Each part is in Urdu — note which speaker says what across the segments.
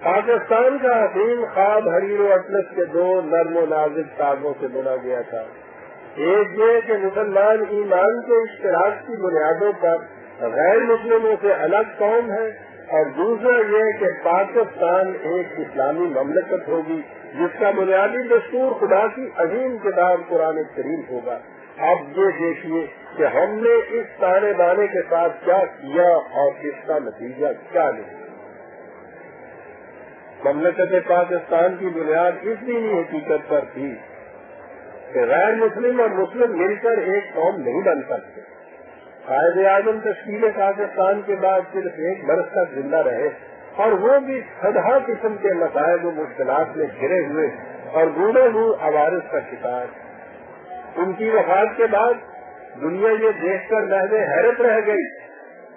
Speaker 1: پاکستان کا حسین خواب حریر و اطلس کے دو نرم و نازک تاغوں سے بنا گیا تھا. ایک یہ کہ مسلمان ایمان کے اشتراک کی بنیادوں پر غیر مسلموں سے الگ قوم ہے، اور دوسرا یہ کہ پاکستان ایک اسلامی مملکت ہوگی جس کا بنیادی دستور خدا کی عظیم کتاب قرآن کریم ہوگا. اب یہ دیکھیے کہ ہم نے اس تانے بانے کے ساتھ کیا کیا اور اس کا نتیجہ کیا نکلا. مملکت پاکستان کی بنیاد اس دینی حقیقت پر تھی کہ غیر مسلم اور مسلم مل کر ایک قوم نہیں بن سکتے. قائد اعظم تشکیل پاکستان کے بعد صرف ایک برس تک زندہ رہے، اور وہ بھی سدھا قسم کے مسائل و مشکلات میں گھرے ہوئے اور بوڑھے منہ عوارض کا شکار. ان کی وفات کے بعد دنیا یہ دیکھ کر محض حیرت رہ گئی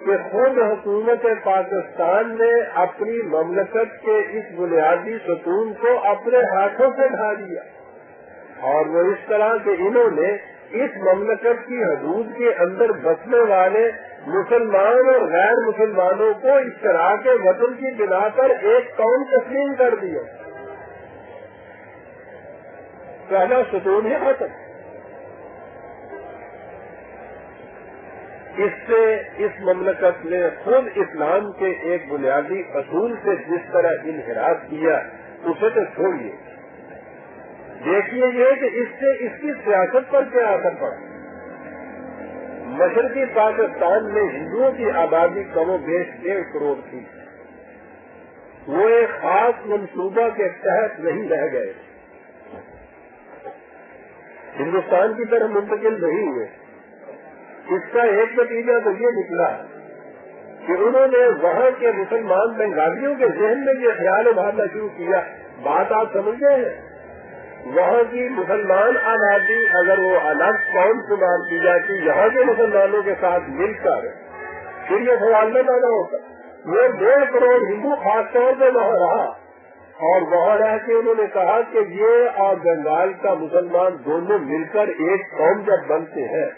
Speaker 1: کہ خود حکومت پاکستان نے اپنی مملکت کے اس بنیادی ستون کو اپنے ہاتھوں سے ڈھا دیا، اور وہ اس طرح کہ انہوں نے اس مملکت کی حدود کے اندر بسنے والے مسلمان اور غیر مسلمانوں کو اشتراک وطن کی بنا پر ایک قوم تسلیم کر دیا. پہلا ستون ہے وطن. اس سے اس مملکت نے خود اسلام کے ایک بنیادی اصول سے جس طرح انحراف کیا اسے تو چھوڑیے. دیکھیے یہ کہ اس سے اس کی سیاست پر کیا اثر پڑا. مشرقی پاکستان میں ہندوؤں کی آبادی کم و بیش 1.5 کروڑ تھی. وہ ایک خاص منصوبہ کے تحت نہیں رہ گئے، ہندوستان کی طرف منتقل نہیں ہوئے. اس کا ایک نتیجہ تو یہ نکلا کہ انہوں نے وہاں کے مسلمان بنگالیوں کے ذہن میں یہ خیال ابھارنا شروع کیا. بات آپ سمجھ گئے ہیں، وہاں کی مسلمان آبادی اگر وہ الگ قوم شمار کی جاتی یہاں کے مسلمانوں کے ساتھ مل کر، پھر یہ سوال نہ پیدا ہوتا. وہ 1.5 کروڑ ہندو خاص طور پہ وہاں رہا، اور وہاں رہ کے انہوں نے کہا کہ یہ اور بنگال کا مسلمان دونوں مل کر ایک قوم جب بنتے ہیں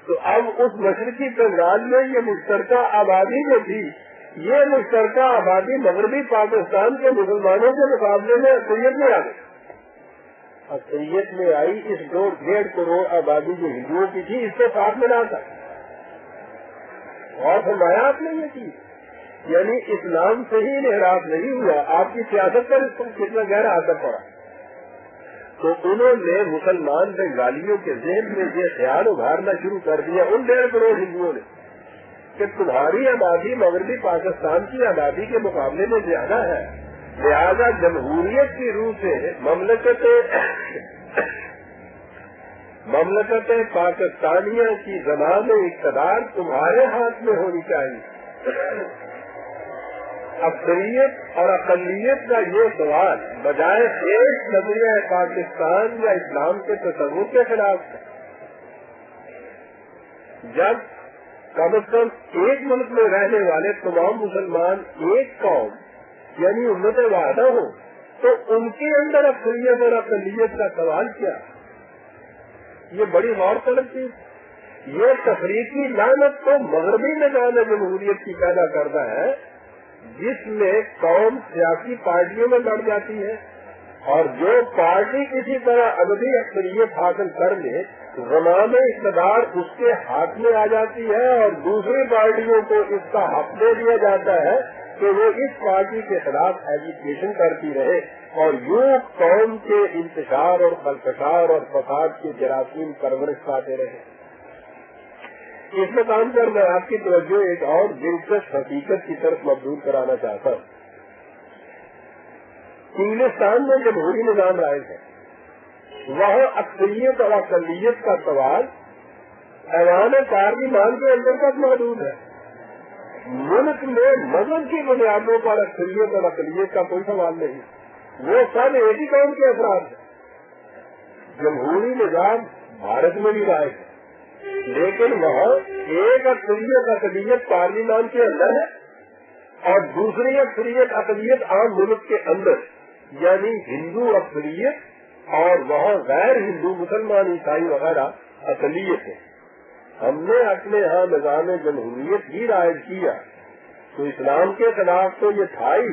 Speaker 1: تو اب اس مشرقی بنگال میں یہ مشترکہ آبادی جو تھی، یہ مشترکہ آبادی مغربی پاکستان کے مسلمانوں کے مقابلے میں اکثریت میں آ گئی. اکثریت میں آئی اس 1.5 کروڑ آبادی جو ہندوؤں کی تھی اس سے ساتھ ملا کر. اور فرمایا آپ نے یہ چیز، یعنی اسلام سے ہی انحراف نہیں ہوا، آپ کی سیاست پر اس کو کتنا گہرا اثر پڑا. تو انہوں نے مسلمان بنگالیوں کے ذہن میں یہ خیال ابھارنا شروع کر دیا ان 1.5 کروڑ ہندوؤں نے کہ تمہاری آبادی مغربی پاکستان کی آبادی کے مقابلے میں زیادہ ہے، لہذا جمہوریت کی روح سے مملکت پاکستانیہ کی زبان اقتدار تمہارے ہاتھ میں ہونی چاہیے. اکثریت اور اقلیت کا یہ سوال بجائے ایک نظریہ پاکستان یا اسلام کے تصور کے خلاف ہے. جب کم از کم ایک ملک میں رہنے والے تمام مسلمان ایک قوم یعنی امت واحدہ ہو تو ان کے اندر اکثریت اور اقلیت کا سوال کیا؟ یہ بڑی غور طلب چیز. یہ تفریقی لعنت تو مغربی نظام جمہوریت کی پیدا کرتا ہے جس میں قوم سیاسی پارٹیوں میں بڑھ جاتی ہے، اور جو پارٹی کسی طرح ابدی اکثریت حاصل کر لے زمانہ اقتدار اس کے ہاتھ میں آ جاتی ہے، اور دوسری پارٹیوں کو اس کا حق دے دیا جاتا ہے کہ وہ اس پارٹی کے خلاف ایجیٹیشن کرتی رہے، اور یوں قوم کے انتشار اور خلفشار اور فساد کے جراثیم پرورش پاتے رہے. اس مقام پر میں آپ کی توجہ ایک اور دلچسپ حقیقت کی طرف مبذول کرانا چاہتا ہوں. انگلستان میں جمہوری نظام رائج ہے، وہاں اکثریت اور اقلیت کا سوال ایوان پارلیمان کے اندر تک محدود ہے. ملک میں مذہب کی بنیادوں پر اکثریت اور اقلیت کا کوئی سوال نہیں، وہ سب ایک ہی قوم کے افراد ہیں. جمہوری نظام بھارت میں بھی رائج ہے، لیکن وہاں ایک اکثریت اقلیت پارلیمان کے اندر ہے اور دوسری اکثریت اقلیت عام ملک کے اندر، یعنی ہندو اکثریت اور وہاں غیر ہندو مسلمان عیسائی وغیرہ اقلیت ہے. ہم نے اپنے یہاں نظام جمہوریت ہی رائج کیا تو اسلام کے خلاف تو یہ تھا ہی،